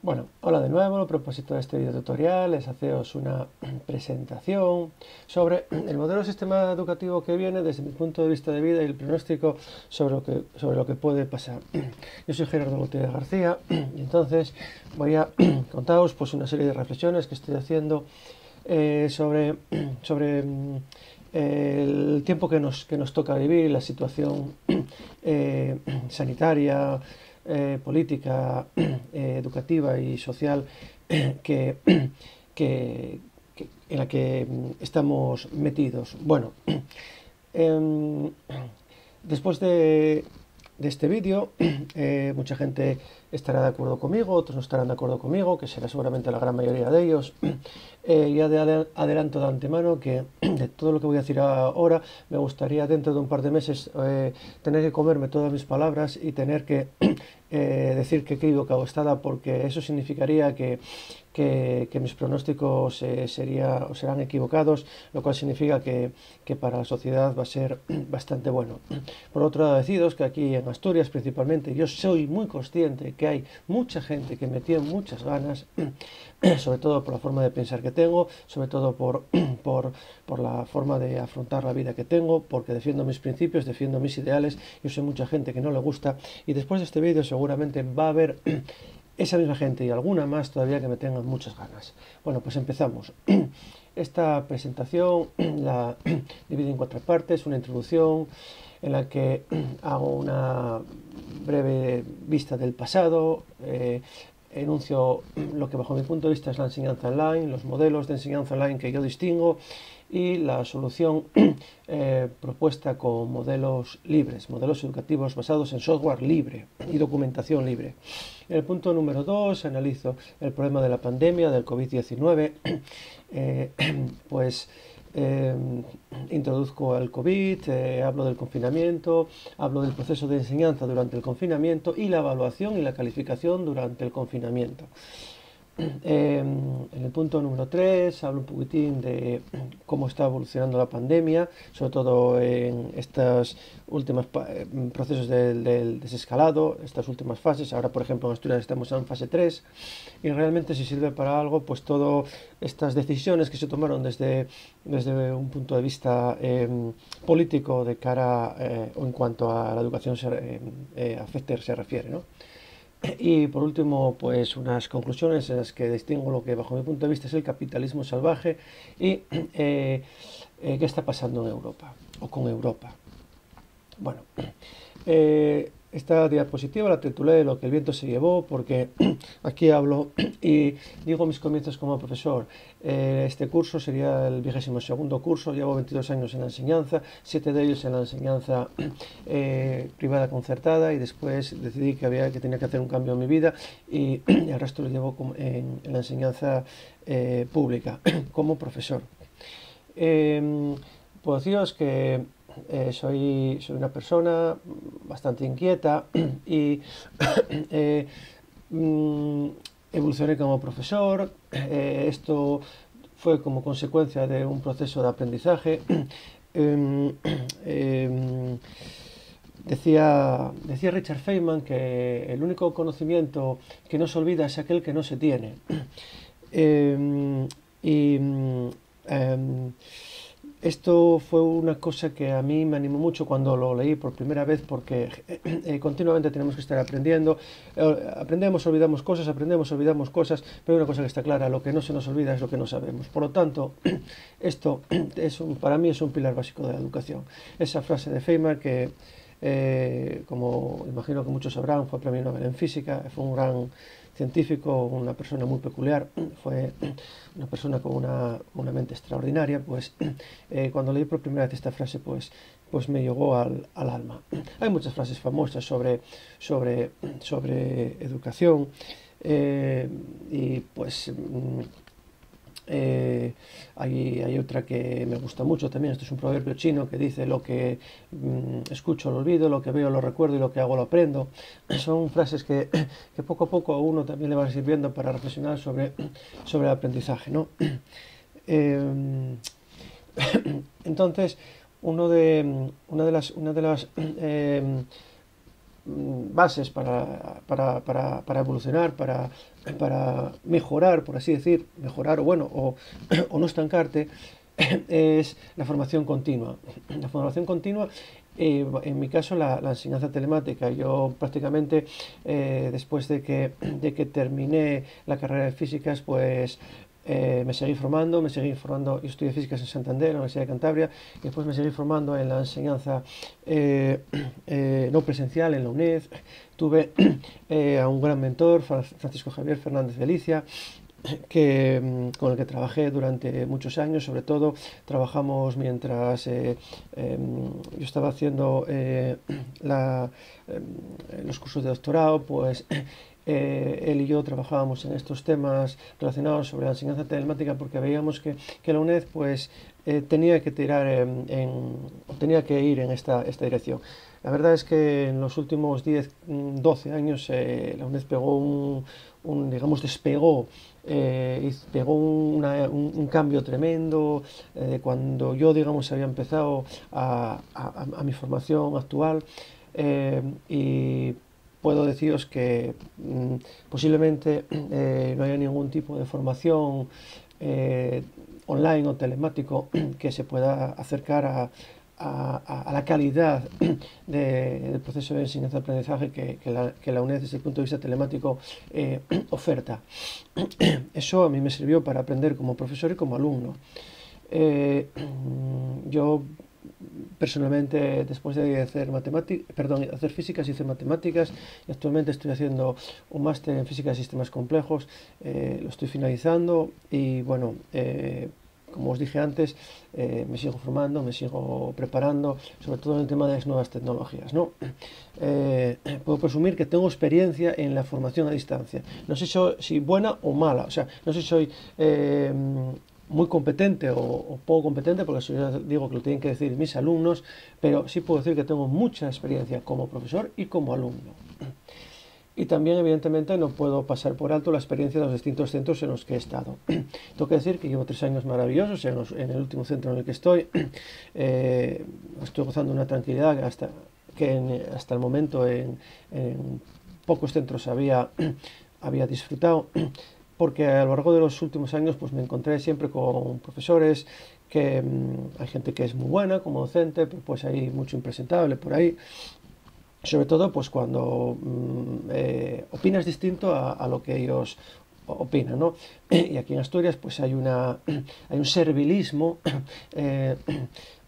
Bueno, hola de nuevo. El propósito de este video tutorial es haceros una presentación sobre el modelo de sistema educativo que viene desde mi punto de vista de vida y el pronóstico sobre lo que puede pasar. Yo soy Gerardo Gutiérrez García y entonces voy a contaros pues, una serie de reflexiones que estoy haciendo sobre el tiempo que nos toca vivir, la situación sanitaria, política, educativa y social que, que, en la que estamos metidos. Bueno, después de este vídeo, mucha gente estará de acuerdo conmigo, otros no estarán de acuerdo conmigo, que será seguramente la gran mayoría de ellos. Ya adelanto de antemano que de todo lo que voy a decir ahora, me gustaría dentro de un par de meses tener que comerme todas mis palabras y tener que decir que he equivocado estaba, porque eso significaría que mis pronósticos serán equivocados, lo cual significa que para la sociedad va a ser bastante bueno. Por otro lado, deciros que aquí en Asturias principalmente yo soy muy consciente que hay mucha gente que me tiene muchas ganas, sobre todo por la forma de pensar que tengo, sobre todo por la forma de afrontar la vida que tengo, porque defiendo mis principios, defiendo mis ideales. Yo sé mucha gente que no le gusta, y después de este vídeo seguramente va a haber esa misma gente y alguna más todavía que me tengan muchas ganas. Bueno, pues empezamos. Esta presentación la divido en 4 partes: una introducción en la que hago una breve vista del pasado, enuncio lo que bajo mi punto de vista es la enseñanza online, los modelos de enseñanza online que yo distingo y la solución propuesta con modelos libres, modelos educativos basados en software libre y documentación libre. En el punto número 2 analizo el problema de la pandemia del COVID-19, pues introduzco el COVID, hablo del confinamiento, hablo del proceso de enseñanza durante el confinamiento y la evaluación y la calificación durante el confinamiento. En el punto número 3 hablo un poquitín de cómo está evolucionando la pandemia, sobre todo en estos últimos procesos del desescalado, estas últimas fases. Ahora, por ejemplo, en Asturias estamos en fase 3 y realmente si sirve para algo, pues todas estas decisiones que se tomaron desde un punto de vista político de cara o en cuanto a la educación se refiere, ¿no? Y por último, pues unas conclusiones en las que distingo lo que bajo mi punto de vista es el capitalismo salvaje y qué está pasando en Europa o con Europa. Bueno, esta diapositiva la titulé Lo que el viento se llevó, porque aquí hablo y digo mis comienzos como profesor. Este curso sería el 22º curso, llevo 22 años en la enseñanza, 7 de ellos en la enseñanza privada concertada, y después decidí que tenía que hacer un cambio en mi vida y el resto lo llevo en la enseñanza pública como profesor. Puedo deciros que soy una persona bastante inquieta y evolucioné como profesor. Esto fue como consecuencia de un proceso de aprendizaje. Decía Richard Feynman que el único conocimiento que no se olvida es aquel que no se tiene. Esto fue una cosa que a mí me animó mucho cuando lo leí por primera vez, porque continuamente tenemos que estar aprendiendo. Aprendemos, olvidamos cosas, aprendemos, olvidamos cosas, pero una cosa que está clara: lo que no se nos olvida es lo que no sabemos. Por lo tanto, esto para mí es un pilar básico de la educación. Esa frase de Feynman que, como imagino que muchos sabrán, fue premio Nobel en física, fue un gran científico, una persona muy peculiar, fue una persona con una mente extraordinaria. Pues cuando leí por primera vez esta frase, pues me llegó al alma. Hay muchas frases famosas sobre educación, y pues hay otra que me gusta mucho también. Esto es un proverbio chino que dice: lo que escucho lo olvido, lo que veo lo recuerdo y lo que hago lo aprendo. Son frases que poco a poco a uno también le van sirviendo para reflexionar sobre el aprendizaje, ¿no? Entonces, una de las bases para evolucionar, para mejorar, por así decir, mejorar o bueno, o no estancarte, es la formación continua. La formación continua, en mi caso, la enseñanza telemática. Yo prácticamente, después de que terminé la carrera de físicas, pues me seguí formando, yo estudié físicas en Santander, en la Universidad de Cantabria, y después me seguí formando en la enseñanza no presencial en la UNED. Tuve a un gran mentor, Francisco Javier Fernández de Alicia, con el que trabajé durante muchos años. Sobre todo trabajamos mientras yo estaba haciendo los cursos de doctorado, pues él y yo trabajábamos en estos temas relacionados sobre la enseñanza telemática, porque veíamos que la UNED pues tenía que tenía que ir en esta dirección. La verdad es que en los últimos 10, 12 años la UNED pegó digamos, despegó y pegó un cambio tremendo cuando yo, digamos, había empezado a mi formación actual, y puedo deciros que posiblemente no haya ningún tipo de formación online o telemático que se pueda acercar a la calidad del proceso de enseñanza-aprendizaje que la UNED desde el punto de vista telemático oferta. Eso a mí me sirvió para aprender como profesor y como alumno. Yo personalmente, después de hacer físicas, hice matemáticas, y actualmente estoy haciendo un máster en física de sistemas complejos. Lo estoy finalizando y bueno, como os dije antes, me sigo formando, me sigo preparando, sobre todo en el tema de las nuevas tecnologías, ¿no? Puedo presumir que tengo experiencia en la formación a distancia. No sé si buena o mala, o sea, no sé si soy muy competente o poco competente, porque eso ya digo que lo tienen que decir mis alumnos, pero sí puedo decir que tengo mucha experiencia como profesor y como alumno. Y también, evidentemente, no puedo pasar por alto la experiencia de los distintos centros en los que he estado. Tengo que decir que llevo 3 años maravillosos en el último centro en el que estoy. Estoy gozando una tranquilidad hasta el momento en pocos centros había disfrutado, porque a lo largo de los últimos años pues me encontré siempre con profesores que hay gente que es muy buena como docente, pero pues hay mucho impresentable por ahí. Sobre todo pues cuando opinas distinto a lo que ellos opinan, ¿no? Y aquí en Asturias pues hay un servilismo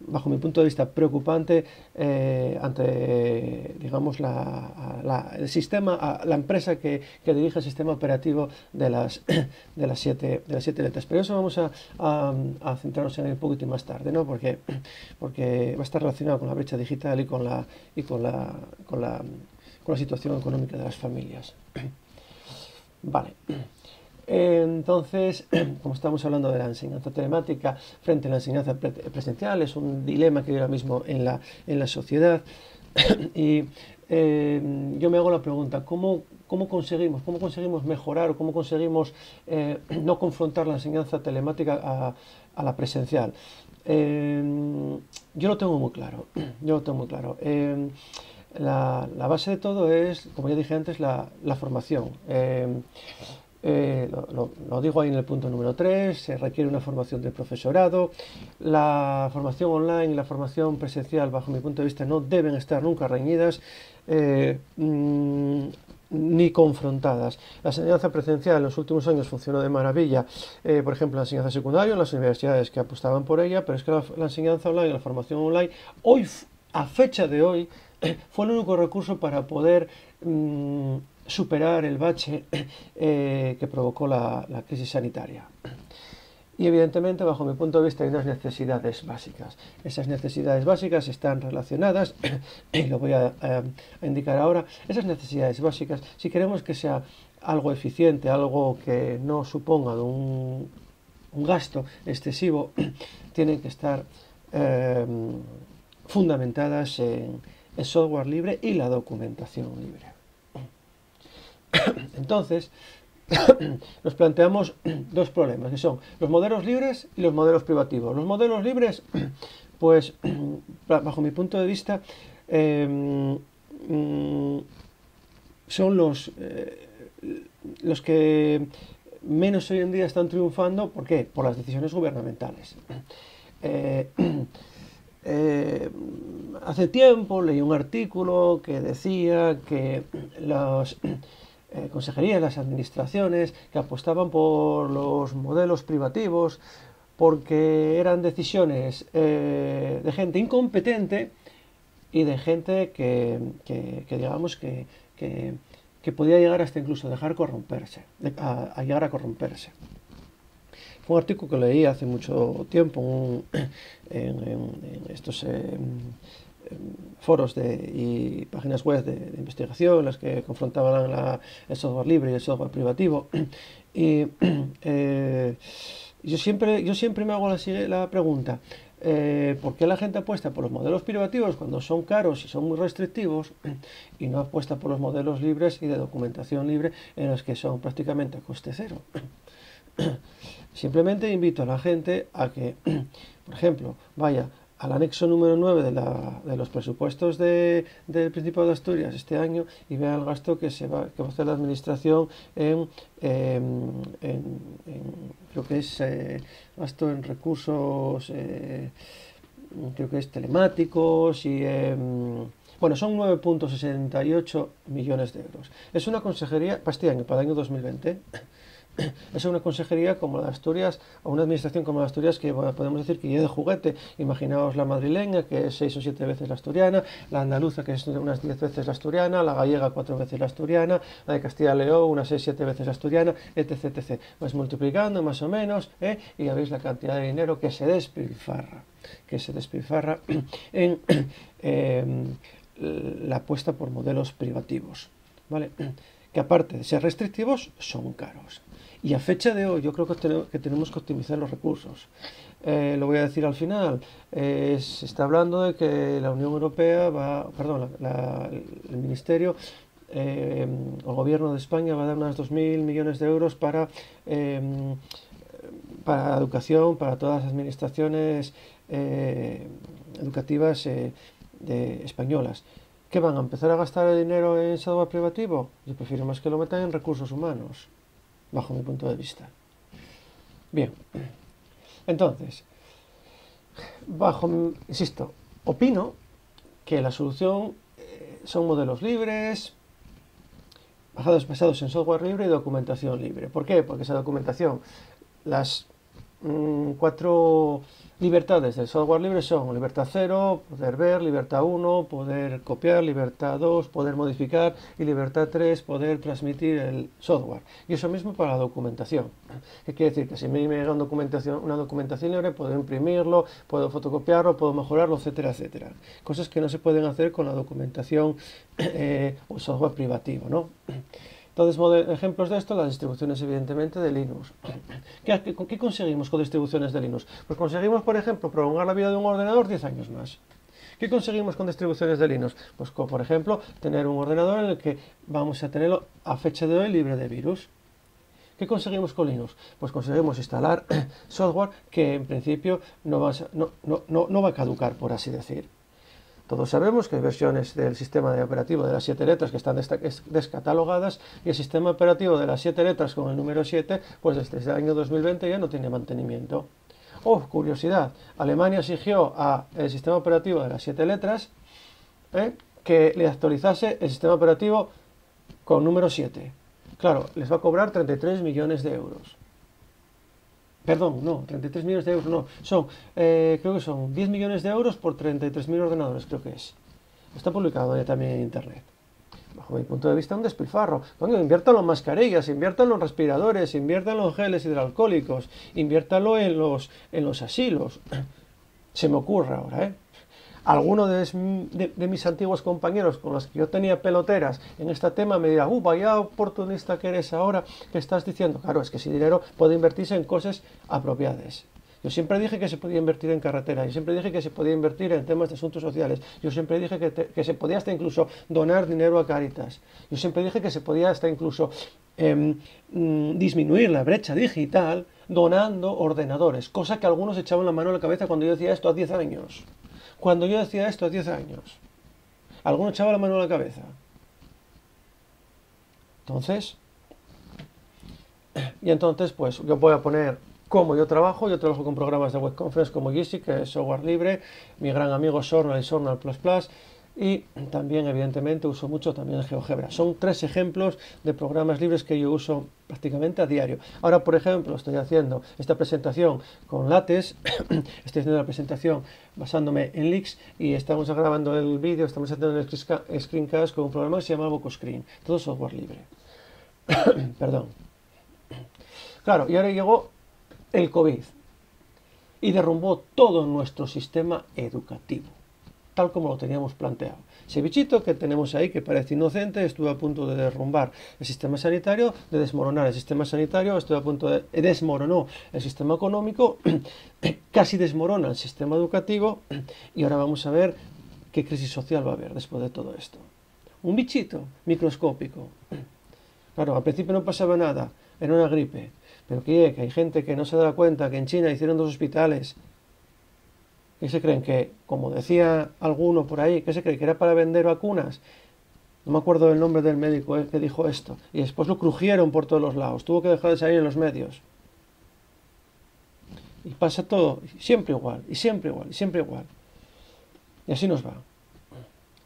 bajo mi punto de vista preocupante ante, digamos, el sistema, la empresa que dirige el sistema operativo de las 7 letras. Pero eso vamos a centrarnos en él un poquito más tarde, ¿no? Porque va a estar relacionado con la brecha digital y con la situación económica de las familias. Vale. Entonces, como estamos hablando de la enseñanza telemática frente a la enseñanza presencial, es un dilema que hay ahora mismo en la sociedad. Y yo me hago la pregunta, ¿cómo conseguimos mejorar, o cómo conseguimos no confrontar la enseñanza telemática a la presencial? Yo lo tengo muy claro. La base de todo es, como ya dije antes, la formación. Lo digo ahí en el punto número 3, se requiere una formación del profesorado. La formación online y la formación presencial, bajo mi punto de vista, no deben estar nunca reñidas ni confrontadas. La enseñanza presencial en los últimos años funcionó de maravilla, por ejemplo, la enseñanza secundaria en las universidades que apostaban por ella, pero es que la enseñanza online, la formación online, a fecha de hoy, fue el único recurso para poder superar el bache que provocó la crisis sanitaria. Y evidentemente, bajo mi punto de vista, hay unas necesidades básicas. Esas necesidades básicas están relacionadas, y lo voy a indicar ahora. Esas necesidades básicas, si queremos que sea algo eficiente, algo que no suponga un gasto excesivo, tienen que estar fundamentadas en el software libre y la documentación libre. Entonces, nos planteamos dos problemas, que son los modelos libres y los modelos privativos. Los modelos libres, pues, bajo mi punto de vista, son los que menos hoy en día están triunfando. ¿Por qué? Por las decisiones gubernamentales. Hace tiempo leí un artículo que decía que las consejerías, las administraciones, que apostaban por los modelos privativos porque eran decisiones de gente incompetente y de gente que digamos que podía llegar hasta incluso dejar corromperse, a llegar a corromperse. Fue un artículo que leí hace mucho tiempo en estos foros y páginas web de investigación en las que confrontaban el software libre y el software privativo. Y yo siempre me hago la pregunta, ¿por qué la gente apuesta por los modelos privativos cuando son caros y son muy restrictivos y no apuesta por los modelos libres y de documentación libre en los que son prácticamente a coste cero? Simplemente invito a la gente a que, por ejemplo, vaya al anexo número 9 de los presupuestos del Principado de Asturias este año y vea el gasto que va a hacer la administración creo que es gasto en recursos, creo que es telemáticos y bueno, son 9,68 millones de euros. Es una consejería para este año, para el año 2020. Es una consejería como la de Asturias, o una administración como la de Asturias, que bueno, podemos decir que ya de juguete. Imaginaos la madrileña, que es 6 o 7 veces la asturiana, la andaluza, que es unas 10 veces la asturiana, la gallega 4 veces la asturiana, la de Castilla y León unas 6 o 7 veces la asturiana, etc, etc. Pues multiplicando más o menos, y ya veis la cantidad de dinero que se despilfarra en la apuesta por modelos privativos, ¿vale? Que aparte de ser restrictivos, son caros. Y a fecha de hoy yo creo que tenemos que optimizar los recursos. Lo voy a decir al final. Se está hablando de que la Unión Europea el Ministerio, el Gobierno de España va a dar unos 2.000 millones de euros para educación, para todas las administraciones educativas españolas. ¿Qué van a empezar a gastar el dinero en software privativo? Yo prefiero más que lo metan en recursos humanos, bajo mi punto de vista. Bien, entonces, insisto, opino que la solución son modelos libres, basados en software libre y documentación libre. ¿Por qué? Porque esa documentación, las 4 libertades del software libre son libertad 0, poder ver, libertad 1, poder copiar, libertad 2, poder modificar y libertad 3, poder transmitir el software. Y eso mismo para la documentación. ¿Qué quiere decir? Que si me llega una documentación libre, puedo imprimirlo, puedo fotocopiarlo, puedo mejorarlo, etcétera, etcétera. Cosas que no se pueden hacer con la documentación o software privativo, ¿no? Entonces, ejemplos de esto, las distribuciones evidentemente de Linux. ¿Qué conseguimos con distribuciones de Linux? Pues conseguimos, por ejemplo, prolongar la vida de un ordenador 10 años más. ¿Qué conseguimos con distribuciones de Linux? Pues, por ejemplo, tener un ordenador en el que vamos a tenerlo a fecha de hoy libre de virus. ¿Qué conseguimos con Linux? Pues conseguimos instalar software que en principio no va a caducar, por así decir. Todos sabemos que hay versiones del sistema operativo de las 7 letras que están descatalogadas y el sistema operativo de las 7 letras con el número 7, pues desde el año 2020 ya no tiene mantenimiento. Oh, curiosidad, Alemania exigió al sistema operativo de las 7 letras que le actualizase el sistema operativo con número 7. Claro, les va a cobrar 33 millones de euros. Perdón, no, 33 millones de euros no, creo que son 10 millones de euros por 33.000 ordenadores, creo que es. Está publicado ya también en internet. Bajo mi punto de vista, un despilfarro. Coño, inviértalo en mascarillas, inviértalo en respiradores, inviértalo en geles hidroalcohólicos, inviértalo en los asilos. Se me ocurre ahora, Alguno de mis antiguos compañeros con los que yo tenía peloteras en este tema me dirá, vaya oportunista que eres ahora, que estás diciendo. Claro, es que ese dinero puede invertirse en cosas apropiadas. Yo siempre dije que se podía invertir en carretera, yo siempre dije que se podía invertir en temas de asuntos sociales, yo siempre dije que se podía hasta incluso donar dinero a Cáritas, yo siempre dije que se podía hasta incluso disminuir la brecha digital donando ordenadores, cosa que algunos echaban la mano a la cabeza cuando yo decía esto a 10 años. Cuando yo decía esto a 10 años. ¿Alguno echaba la mano a la cabeza? Entonces, pues yo voy a poner cómo yo trabajo. Yo trabajo con programas de web conference como Jitsi, que es software libre, mi gran amigo Sornal y Sornal++, y también evidentemente uso mucho también GeoGebra. Son 3 ejemplos de programas libres que yo uso prácticamente a diario. Ahora, por ejemplo, estoy haciendo esta presentación con LaTeX, estoy haciendo la presentación basándome en Leaks y estamos grabando el vídeo, estamos haciendo el screencast con un programa que se llama VocoScreen, todo software libre. Perdón. Claro, y ahora llegó el COVID y derrumbó todo nuestro sistema educativo, tal como lo teníamos planteado. Ese bichito que tenemos ahí, que parece inocente, estuvo a punto de derrumbar el sistema sanitario, de desmoronar el sistema sanitario, estuvo a punto de desmoronó el sistema económico, casi desmorona el sistema educativo, y ahora vamos a ver qué crisis social va a haber después de todo esto. Un bichito microscópico. Claro, al principio no pasaba nada, era una gripe, pero que hay gente que no se da cuenta que en China hicieron 2 hospitales. ¿Qué se creen? Que, como decía alguno por ahí, ¿qué se creen? Que era para vender vacunas. No me acuerdo del nombre del médico que dijo esto. Y después lo crujieron por todos los lados. Tuvo que dejar de salir en los medios. Y pasa todo, siempre igual, y siempre igual, y siempre igual. Y así nos va.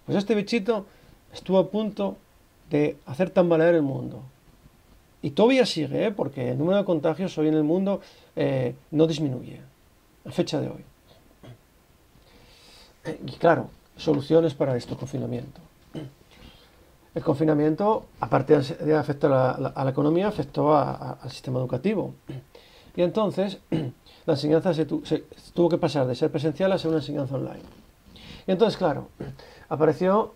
Pues este bichito estuvo a punto de hacer tambalear el mundo. Y todavía sigue, porque el número de contagios hoy en el mundo no disminuye, a fecha de hoy. Y claro, soluciones para esto, confinamiento. El confinamiento, aparte de afectar a la economía, afectó al sistema educativo. Y entonces, la enseñanza se tuvo que pasar de ser presencial a ser una enseñanza online. Y entonces, claro, apareció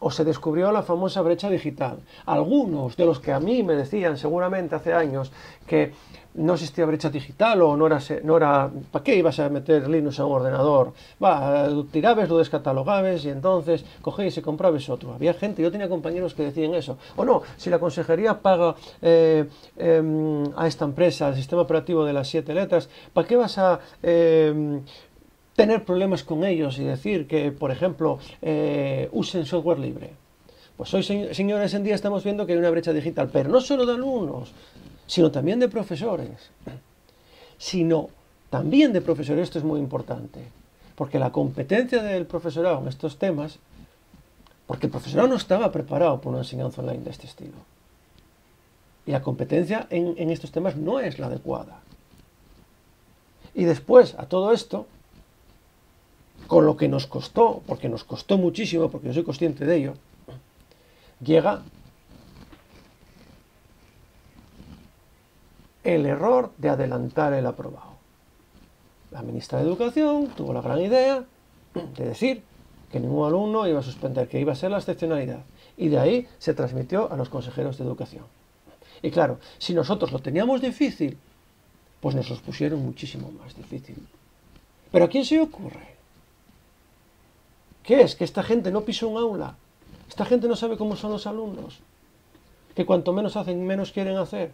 o se descubrió la famosa brecha digital. Algunos de los que a mí me decían seguramente hace años que no existía brecha digital o no era ¿para qué ibas a meter Linux a un ordenador? Va, tirabes, lo descatalogabes y entonces cogéis y comprabes otro. Había gente, yo tenía compañeros que decían eso. O no, si la consejería paga a esta empresa el sistema operativo de las 7 letras, ¿para qué vas a tener problemas con ellos y decir que, por ejemplo, usen software libre? Pues hoy, señores, en día estamos viendo que hay una brecha digital, pero no solo de alumnos, sino también de profesores. Sino también de profesores, esto es muy importante, porque la competencia del profesorado en estos temas, porque el profesorado no estaba preparado por una enseñanza online de este estilo. Y la competencia en estos temas no es la adecuada. Y después, a todo esto, con lo que nos costó, porque nos costó muchísimo, porque yo soy consciente de ello, llega el error de adelantar el aprobado. La ministra de Educación tuvo la gran idea de decir que ningún alumno iba a suspender, que iba a ser la excepcionalidad. Y de ahí se transmitió a los consejeros de educación. Y claro, si nosotros lo teníamos difícil, pues nos los pusieron muchísimo más difícil. ¿Pero a quién se le ocurre? ¿Qué es? ¿Que esta gente no pisó un aula? ¿Esta gente no sabe cómo son los alumnos? ¿Que cuanto menos hacen, menos quieren hacer?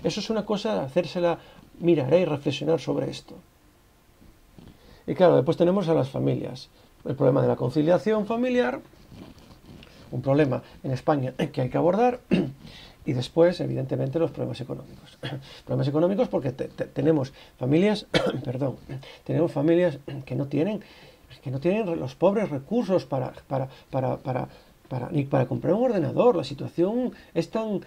Eso es una cosa de hacérsela mirar y reflexionar sobre esto. Y claro, después tenemos a las familias. El problema de la conciliación familiar, un problema en España que hay que abordar, y después, evidentemente, los problemas económicos. Problemas económicos porque tenemos familias, perdón, tenemos familias que no tienen los pobres recursos ni para comprar un ordenador. La situación es tan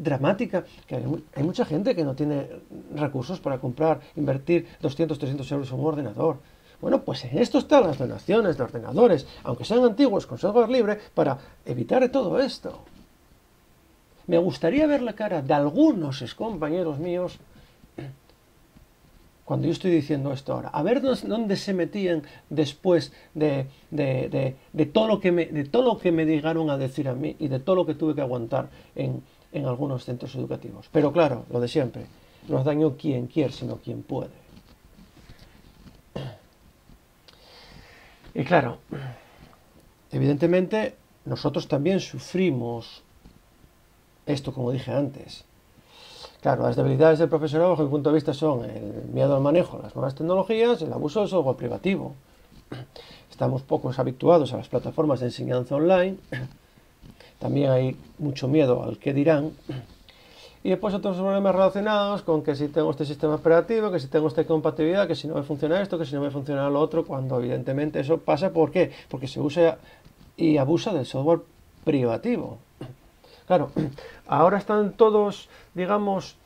dramática que hay mucha gente que no tiene recursos para invertir 200, 300 euros en un ordenador. Bueno, pues en esto están las donaciones de ordenadores, aunque sean antiguos, con software libre, para evitar todo esto. Me gustaría ver la cara de algunos compañeros míos cuando yo estoy diciendo esto ahora, a ver dónde se metían después de todo lo que me llegaron a decir a mí y de todo lo que tuve que aguantar en algunos centros educativos. Pero claro, lo de siempre, no es daño quien quiere, sino quien puede. Y claro, evidentemente nosotros también sufrimos esto, como dije antes. Claro, las debilidades del profesorado, bajo mi punto de vista, son el miedo al manejo de las nuevas tecnologías y el abuso del software privativo. estamos pocos habituados a las plataformas de enseñanza online. También hay mucho miedo al qué dirán. Y después otros problemas relacionados con que si tengo este sistema operativo, que si tengo esta compatibilidad, que si no me funciona esto, que si no me funciona lo otro, cuando evidentemente eso pasa. ¿Por qué? Porque se usa y abusa del software privativo. Claro, ahora están todos, digamos,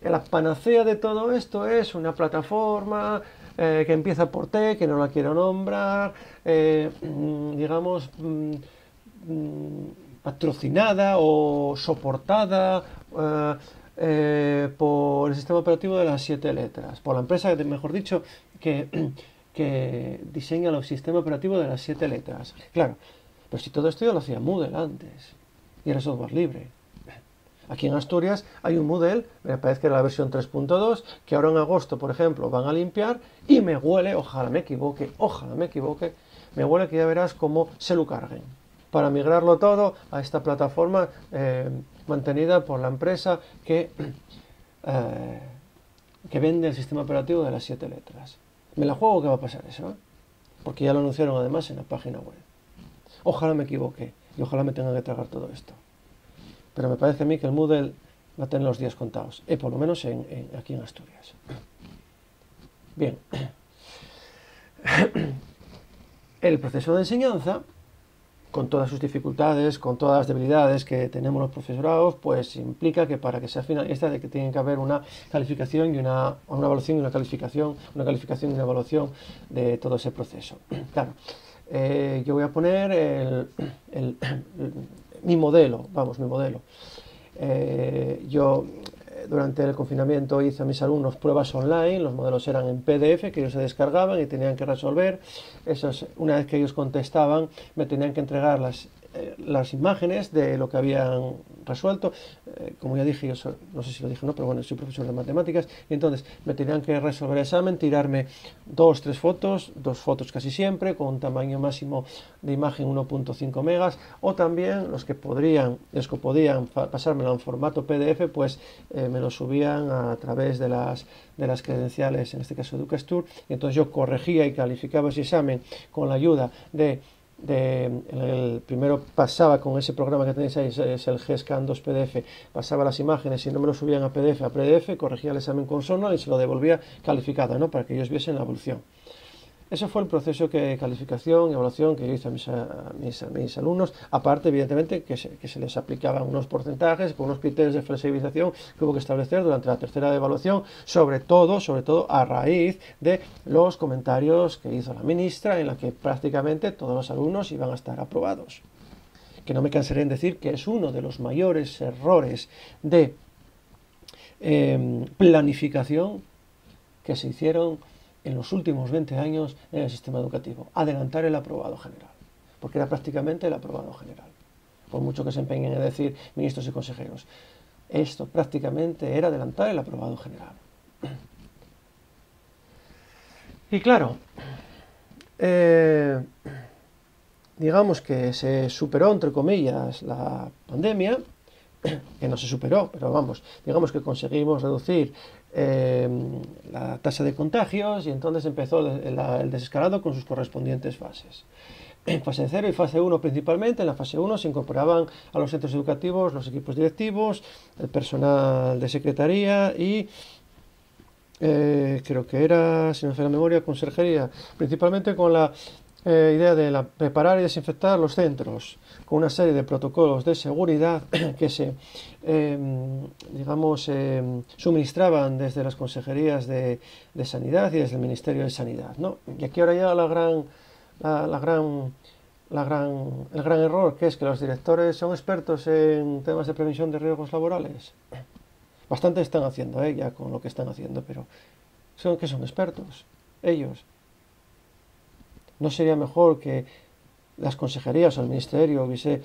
la panacea de todo esto es una plataforma que empieza por T, que no la quiero nombrar, digamos, patrocinada o soportada por el sistema operativo de las 7 letras, por la empresa, mejor dicho, que diseña el sistema operativo de las 7 letras. Claro, pero si todo esto ya lo hacía Moodle antes, y era software libre. Aquí en Asturias hay un Moodle, me parece que era la versión 3.2, que ahora en agosto, por ejemplo, van a limpiar y me huele, ojalá me equivoque, me huele que ya verás cómo se lo carguen para migrarlo todo a esta plataforma mantenida por la empresa que vende el sistema operativo de las 7 letras. Me la juego que va a pasar eso, ¿eh? Porque ya lo anunciaron además en la página web. Ojalá me equivoque y ojalá me tenga que tragar todo esto. Pero me parece a mí que el Moodle va a tener los días contados, por lo menos aquí en Asturias. Bien. El proceso de enseñanza, con todas sus dificultades, con todas las debilidades que tenemos los profesorados, pues implica que para que sea finalista de que tiene que haber una calificación y una evaluación y una calificación y una evaluación de todo ese proceso. Claro, yo voy a poner mi modelo. Yo durante el confinamiento hice a mis alumnos pruebas online, los modelos eran en PDF que ellos se descargaban y tenían que resolver. Una vez que ellos contestaban, me tenían que entregar las imágenes de lo que habían resuelto. Como ya dije, yo no sé si lo dije o no, pero bueno, soy profesor de matemáticas, y entonces me tenían que resolver el examen, tirarme 2 fotos casi siempre, con un tamaño máximo de imagen 1.5 megas, o también los que podían pasármelo en formato PDF, pues me lo subían a través de las credenciales, en este caso Educastur, y entonces yo corregía y calificaba ese examen con la ayuda primero pasaba con ese programa que tenéis ahí, es el GScan 2 PDF, pasaba las imágenes y no me lo subían a PDF, corregía el examen con Sonal y se lo devolvía calificado, ¿no? Para que ellos viesen la evolución. Ese fue el proceso de calificación y evaluación que yo hice a mis alumnos, aparte evidentemente que se les aplicaban unos porcentajes con unos criterios de flexibilización que hubo que establecer durante la tercera evaluación, sobre todo a raíz de los comentarios que hizo la ministra, en la que prácticamente todos los alumnos iban a estar aprobados. Que no me cansaré en decir que es uno de los mayores errores de planificación que se hicieron en los últimos 20 años en el sistema educativo, adelantar el aprobado general, porque era prácticamente el aprobado general, por mucho que se empeñen en decir ministros y consejeros, esto prácticamente era adelantar el aprobado general. Y claro, digamos que se superó, entre comillas, la pandemia, que no se superó, pero vamos, digamos que conseguimos reducir la tasa de contagios y entonces empezó el desescalado con sus correspondientes fases. En fase 0 y fase 1 principalmente. En la fase 1 se incorporaban a los centros educativos los equipos directivos, el personal de secretaría y creo que era, si no me falla la memoria, conserjería, principalmente con la idea de preparar y desinfectar los centros con una serie de protocolos de seguridad que se suministraban desde las consejerías de sanidad y desde el Ministerio de Sanidad, ¿no? Y aquí ahora ya el gran error, que es que los directores son expertos en temas de prevención de riesgos laborales. Bastante están haciendo ya con lo que están haciendo, pero son expertos ellos. ¿No sería mejor que las consejerías o el ministerio hubiese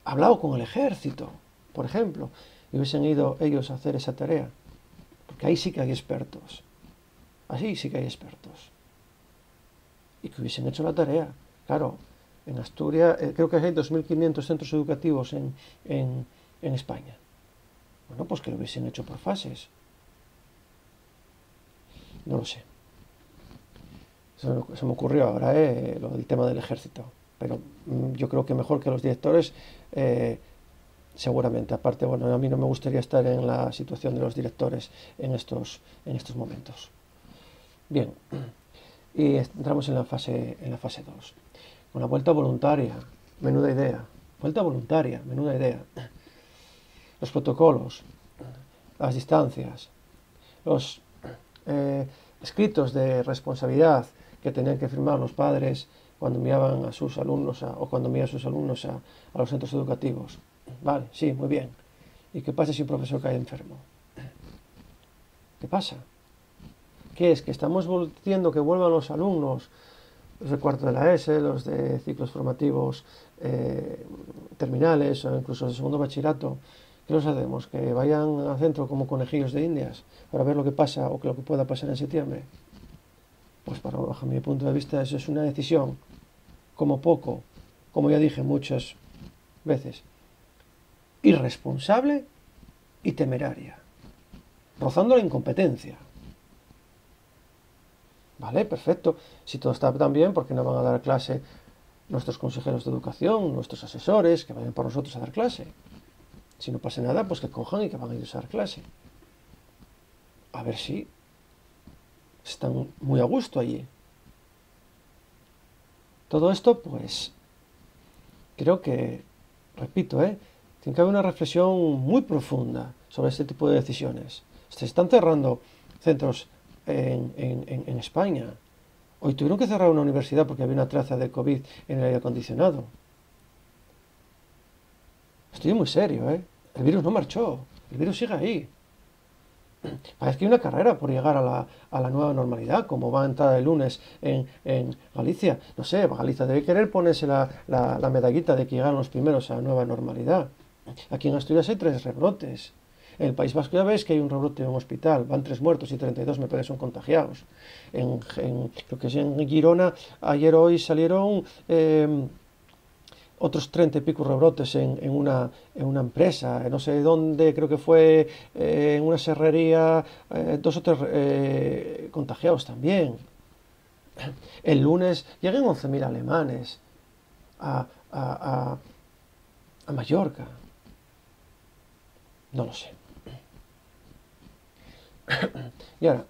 hablado con el ejército, por ejemplo, y hubiesen ido ellos a hacer esa tarea? Porque ahí sí que hay expertos. Así sí que hay expertos. Y que hubiesen hecho la tarea. Claro, en Asturias, creo que hay 2.500 centros educativos en España. Bueno, pues que lo hubiesen hecho por fases. No lo sé. Se me ocurrió ahora, lo del tema del ejército. Pero yo creo que mejor que los directores, seguramente. Aparte, bueno, a mí no me gustaría estar en la situación de los directores en estos momentos. Bien, y entramos en la fase 2. Con la vuelta voluntaria, menuda idea. Vuelta voluntaria, menuda idea. Los protocolos, las distancias, los escritos de responsabilidad que tenían que firmar los padres cuando enviaban a sus alumnos o cuando envían a sus alumnos a los centros educativos. Vale, sí, muy bien. ¿Y qué pasa si un profesor cae enfermo? ¿Qué pasa? ¿Qué es? ¿Que estamos volviendo que vuelvan los alumnos, los de cuarto de la ESE, los de ciclos formativos terminales o incluso de segundo bachillerato? ¿Qué los hacemos? ¿Que vayan al centro como conejillos de indias para ver lo que pasa o lo que pueda pasar en septiembre? Pues bajo mi punto de vista eso es una decisión, como poco, como ya dije muchas veces, irresponsable y temeraria, rozando la incompetencia. Vale, perfecto. Si todo está tan bien, ¿por qué no van a dar clase nuestros consejeros de educación, nuestros asesores, que vayan por nosotros a dar clase? Si no pasa nada, pues que cojan y que van a ir a dar clase. A ver si están muy a gusto allí. Todo esto, pues, creo que, repito, tiene que haber una reflexión muy profunda sobre este tipo de decisiones. Se están cerrando centros en España. Hoy tuvieron que cerrar una universidad porque había una traza de COVID en el aire acondicionado. Estoy muy serio, El virus no marchó, el virus sigue ahí. Parece que hay una carrera por llegar a la nueva normalidad, como va a entrar el lunes en Galicia. No sé, Galicia debe querer ponerse la medallita de que llegaron los primeros a la nueva normalidad. Aquí en Asturias hay 3 rebrotes. En el País Vasco ya ves que hay un rebrote en un hospital, van 3 muertos y 32 me parece son contagiados. Creo que es en Girona, ayer o hoy salieron otros 30 y pico rebrotes en una empresa, no sé dónde, creo que fue en una serrería, 2 o 3 contagiados también. El lunes llegan 11.000 alemanes a Mallorca. No lo sé. Y ahora,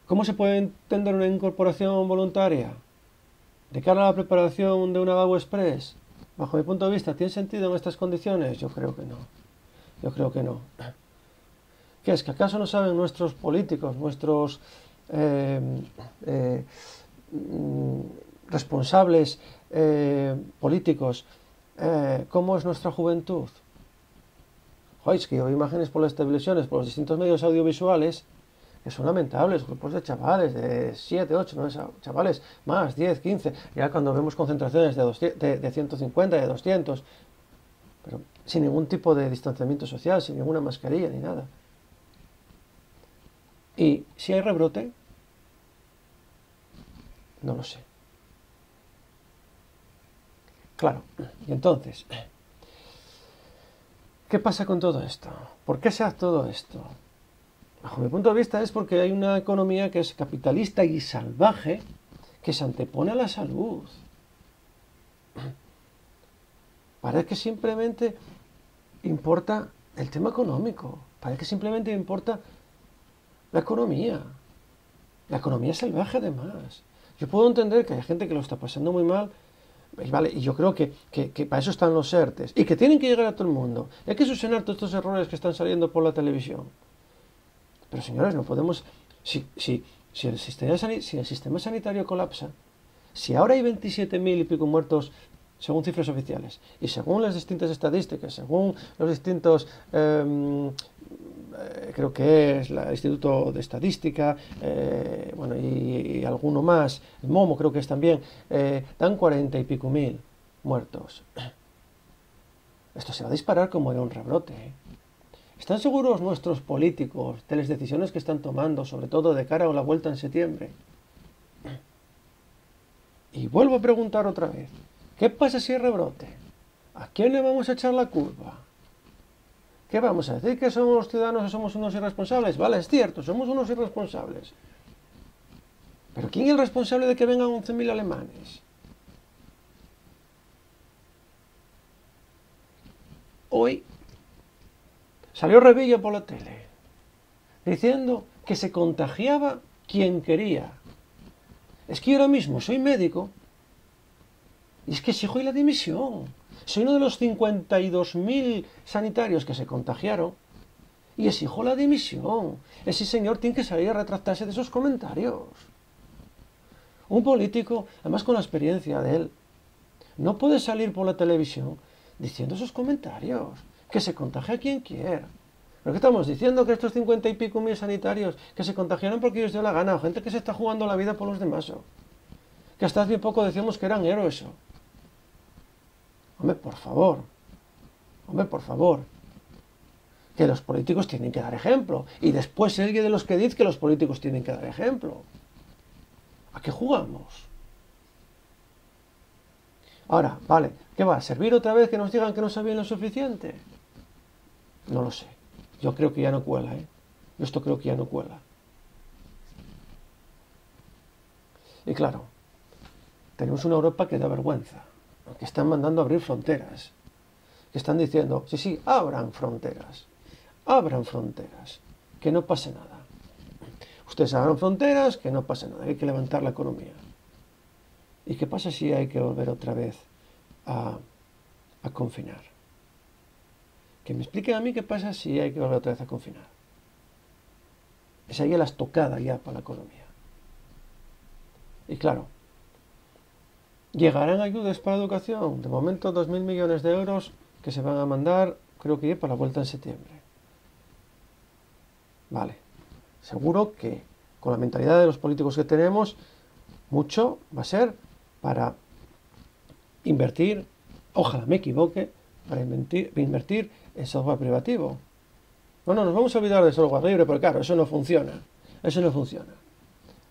¿cómo se puede entender una incorporación voluntaria? ¿De cara a la preparación de una VAU Express? Bajo mi punto de vista, ¿tiene sentido en estas condiciones? Yo creo que no. Yo creo que no. ¿Qué es? ¿Que acaso no saben nuestros políticos, nuestros responsables políticos, cómo es nuestra juventud? Joder, es que yo veo imágenes por las televisiones, por los distintos medios audiovisuales, que son lamentables, grupos de chavales de 7, 8, 9 chavales, más, 10, 15, ya cuando vemos concentraciones de 150, de 200, pero sin ningún tipo de distanciamiento social, sin ninguna mascarilla ni nada. Y si hay rebrote, no lo sé. Claro, y entonces, ¿qué pasa con todo esto? ¿Por qué se hace todo esto? Bajo mi punto de vista es porque hay una economía que es capitalista y salvaje que se antepone a la salud. Parece que simplemente importa el tema económico. Parece que simplemente importa la economía. La economía es salvaje además. Yo puedo entender que hay gente que lo está pasando muy mal, ¿vale? Y yo creo que para eso están los ERTES y que tienen que llegar a todo el mundo. Hay que subsanar todos estos errores que están saliendo por la televisión. Pero señores, no podemos... Si el sistema sanitario colapsa, si ahora hay 27.000 y pico muertos según cifras oficiales y según las distintas estadísticas, según los distintos... creo que es el Instituto de Estadística, bueno, y alguno más, el MOMO creo que es también, dan 40 y pico mil muertos. Esto se va a disparar como era un rebrote, ¿Están seguros nuestros políticos de las decisiones que están tomando, sobre todo de cara a la vuelta en septiembre? Y vuelvo a preguntar otra vez, ¿qué pasa si hay rebrote? ¿A quién le vamos a echar la culpa? ¿Qué vamos a decir? ¿Que somos ciudadanos o somos unos irresponsables? Vale, es cierto, somos unos irresponsables. ¿Pero quién es el responsable de que vengan 11.000 alemanes? Hoy salió Revillo por la tele diciendo que se contagiaba quien quería. Es que yo ahora mismo soy médico y es que exijo la dimisión. Soy uno de los 52.000 sanitarios que se contagiaron y exijo la dimisión. Ese señor tiene que salir a retractarse de esos comentarios. Un político, además con la experiencia de él, no puede salir por la televisión diciendo esos comentarios. Que se contagie a quien quiera. ¿Pero qué estamos diciendo? Que estos 50 y pico mil sanitarios que se contagiaron porque ellos dio la gana, o gente que se está jugando la vida por los demás. Que hasta hace bien poco decíamos que eran héroes. Hombre, por favor. Hombre, por favor. Que los políticos tienen que dar ejemplo. Y después alguien de los que dice que los políticos tienen que dar ejemplo. ¿A qué jugamos? Ahora, vale, ¿qué va? ¿A servir otra vez que nos digan que no sabían lo suficiente? No lo sé. Yo creo que ya no cuela, ¿eh? Yo esto creo que ya no cuela. Y claro, tenemos una Europa que da vergüenza, que están mandando a abrir fronteras, que están diciendo, sí, sí, abran fronteras, que no pase nada. Ustedes abran fronteras, que no pase nada, hay que levantar la economía. ¿Y qué pasa si hay que volver otra vez a confinar? Que me expliquen a mí qué pasa si hay que volver otra vez a confinar. Esa ya la estocada ya para la economía. Y claro, ¿llegarán ayudas para la educación? De momento 2.000 millones de euros que se van a mandar, creo que para la vuelta en septiembre. Vale, seguro que con la mentalidad de los políticos que tenemos, mucho va a ser para invertir, ojalá me equivoque, para invertir en software privativo. No, nos vamos a olvidar de software libre, porque claro, eso no funciona. Eso no funciona.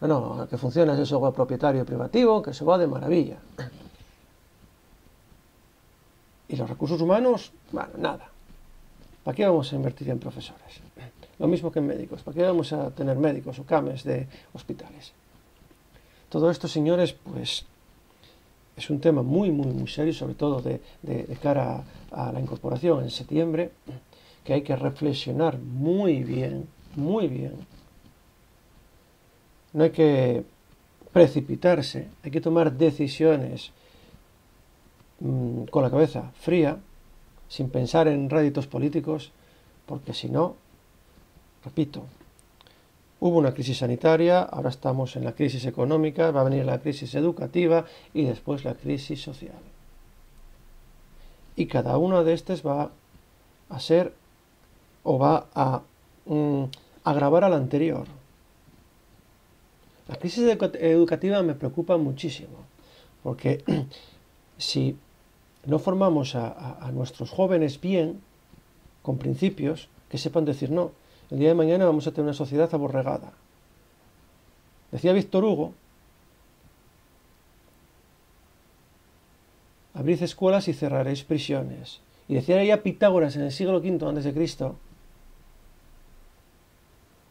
No, lo que funciona es el software propietario y privativo, que eso va de maravilla. Y los recursos humanos, bueno, nada. ¿Para qué vamos a invertir en profesores? Lo mismo que en médicos. ¿Para qué vamos a tener médicos o cames de hospitales? Todo esto, señores, pues es un tema muy, muy, muy serio, sobre todo de cara a la incorporación en septiembre, que hay que reflexionar muy bien, muy bien. No hay que precipitarse, hay que tomar decisiones con la cabeza fría, sin pensar en réditos políticos, porque si no, repito, hubo una crisis sanitaria, ahora estamos en la crisis económica, va a venir la crisis educativa y después la crisis social. Y cada una de estas va a ser o va a agravar a la anterior. La crisis educativa me preocupa muchísimo, porque si no formamos a nuestros jóvenes bien, con principios, que sepan decir no, el día de mañana vamos a tener una sociedad aborregada. Decía Víctor Hugo, abrid escuelas y cerraréis prisiones. Y decía ya Pitágoras en el siglo V a.C.,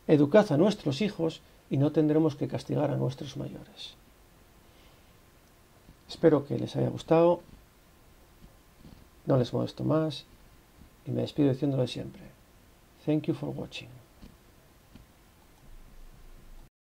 educad a nuestros hijos y no tendremos que castigar a nuestros mayores. Espero que les haya gustado, no les molesto más y me despido diciéndolo siempre. Thank you for watching.